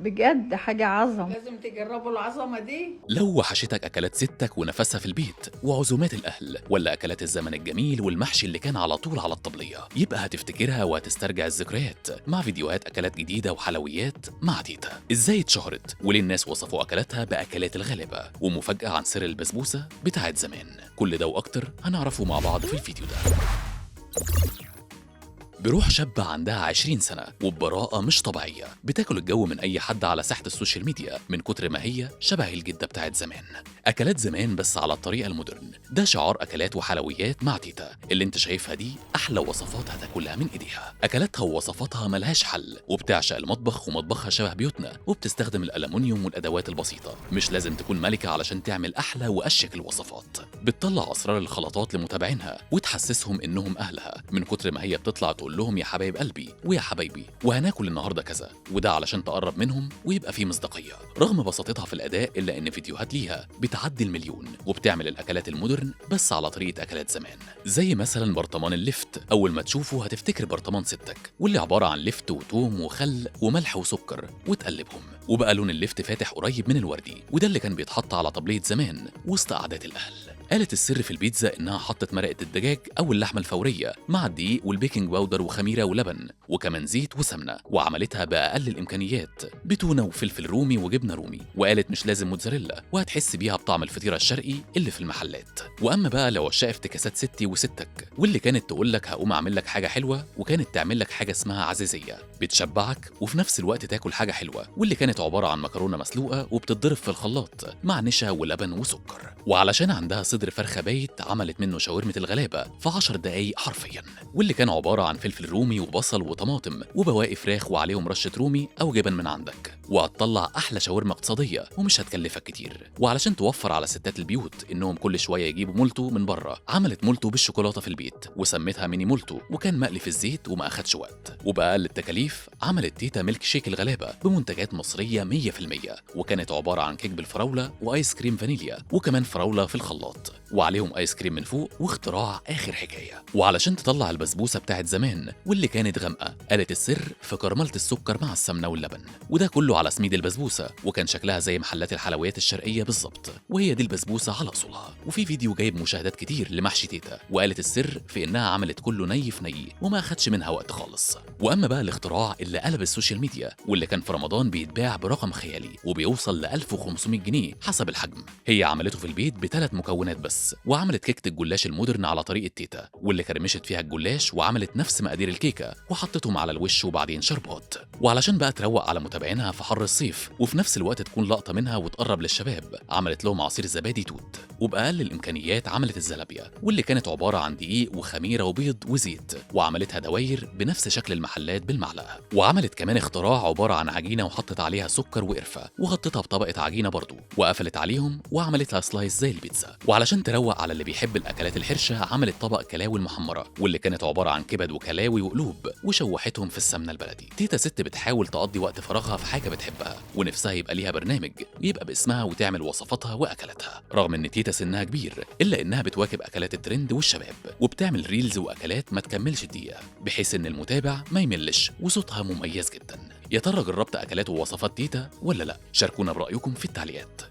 بجد حاجة عظمة. لازم تجربوا العظمة دي. لو وحشتك أكلات ستك ونفسها في البيت وعزومات الأهل، ولا أكلات الزمن الجميل والمحشي اللي كان على طول على الطبلية، يبقى هتفتكرها وهتسترجع الذكريات مع فيديوهات أكلات جديدة وحلويات مع تيتا. إزاي اتشهرت وليه الناس وصفوا أكلاتها بأكلات الغلابة، ومفاجأة عن سر البسبوسة بتاعت زمان. كل ده وأكتر هنعرفه مع بعض في الفيديو ده. بروح شابة عندها 20 سنة وببراءة مش طبيعية بتاكل الجو من أي حد على ساحة السوشيال ميديا من كتر ما هي شبه الجدة بتاعت زمان. أكلات زمان بس على الطريقة المودرن، ده شعار أكلات وحلويات مع تيتا. اللي انت شايفها دي أحلى وصفات هتاكلها من إيديها. أكلاتها ووصفاتها ملهاش حل، وبتعشق المطبخ ومطبخها شبه بيوتنا، وبتستخدم الألمونيوم والأدوات البسيطة. مش لازم تكون ملكة علشان تعمل أحلى وأشيك الوصفات. بتطلع أسرار الخلطات لمتابعينها وتحسسهم إنهم أهلها من كتر ما هي بتطلع تقول لهم يا حبايب قلبي ويا حبايبي وهناكل النهارده كذا، وده علشان تقرب منهم ويبقى فيه مصداقيه. رغم بساطتها في الاداء الا ان فيديوهات ليها بتعدي المليون، وبتعمل الاكلات المودرن بس على طريقه اكلات زمان. زي مثلا برطمان اللفت، اول ما تشوفه هتفتكر برطمان ستك، واللي عباره عن لفت وتوم وخل وملح وسكر وتقلبهم، وبقى لون اللفت فاتح قريب من الوردي، وده اللي كان بيتحط على طبليه زمان وسط قعدات الاهل. قالت السر في البيتزا إنها حطت مرقة الدجاج أو اللحمة الفورية مع الدقيق والبيكنج باودر وخميرة ولبن وكمان زيت وسمنة، وعملتها بأقل الإمكانيات بتونة وفلفل رومي وجبنة رومي. وقالت مش لازم موتزاريلا، وهتحس بيها بطعم الفطيرة الشرقي اللي في المحلات. وأما بقى لو عشاق افتكاسات ستي وستك، واللي كانت تقول لك هقوم أعمل لك حاجة حلوة، وكانت تعمل لك حاجة اسمها عزيزية بتشبعك وفي نفس الوقت تاكل حاجة حلوة، واللي كانت عبارة عن مكرونة مسلوقة وبتتضرب في الخلاط مع نشا ولبن وسكر. وعلشان عندها صدر فرخة بايت عملت منه شاورمة الغلابة في 10 دقايق حرفيا، واللي كان عبارة عن فلفل رومي وبصل وطماطم وبواقي فراخ وعليهم رشة رومي أو جبن من عندك، وهتطلع أحلى شاورما اقتصادية ومش هتكلفك كتير. وعلشان توفر على ستات البيوت إنهم كل شوية يجيبوا مولتو من بره، عملت مولتو بالشوكولاتة في البيت وسمتها ميني مولتو، وكان مقلي في الزيت وما أخدش وقت. وبأقل التكاليف عملت تيتا ميلك شيك الغلابة بمنتجات مصرية 100%، وكانت عبارة عن كيك بالفراولة وآيس كريم فانيليا وكمان فراولة في الخلاط وعليهم آيس كريم من فوق، واختراع آخر حكاية. وعلشان تطلع البسبوسة بتاعت زمان واللي كانت غامقة، قالت السر في كرملة السكر مع السمنة واللبن، وده كله على سميد البسبوسة، وكان شكلها زي محلات الحلويات الشرقية بالظبط، وهي دي البسبوسة على أصولها. وفي فيديو جايب مشاهدات كتير لمحشي تيتا، وقالت السر في إنها عملت كله ني في ني وما أخدش منها وقت خالص. وأما بقى الاختراع اللي قلب السوشيال ميديا واللي كان في رمضان بيتباع برقم خيالي وبيوصل ل 1500 جنيه حسب الحجم، هي عملته في البيت ب3 مكونات بس، وعملت كيكة الجلاش المودرن على طريقة تيتا، واللي كرمشت فيها الجلاش وعملت نفس مقادير الكيكة وحطتهم على الوش وبعدين شربات. وعلشان بقى تروق على متابعينها في حر الصيف وفي نفس الوقت تكون لقطة منها وتقرب للشباب، عملت لهم عصير زبادي توت. وبأقل الإمكانيات عملت الزلابية، واللي كانت عبارة عن دقيق وخميرة وبيض وزيت، وعملتها دواير بنفس شكل المحلات بالمعلقة. وعملت كمان اختراع عبارة عن عجينة وحطت عليها سكر وقرفة وغطتها بطبقة عجينة برضو وقفلت عليهم وعملتها سلايس زي البيتزا. وعلشان تروق على اللي بيحب الأكلات الحرشة، عملت طبق كلاوي المحمرة، واللي كانت عبارة عن كبد وكلاوي وقلوب وشوحتهم في السمنة البلدي. تيتا ست بتحاول تقضي وقت فراغها في حاجة بتحبها، ونفسها يبقى ليها برنامج يبقى باسمها وتعمل وصفاتها وأكلاتها. رغم إن تيتا سنها كبير إلا إنها بتواكب أكلات الترند والشباب، وبتعمل ريلز وأكلات ما تكملش دقيقة بحيث إن المتابع ما يملش، وصوتها مميز جدا. يا ترى جربت أكلات ووصفات تيتا ولا لا؟ شاركونا برأيكم في التعليقات.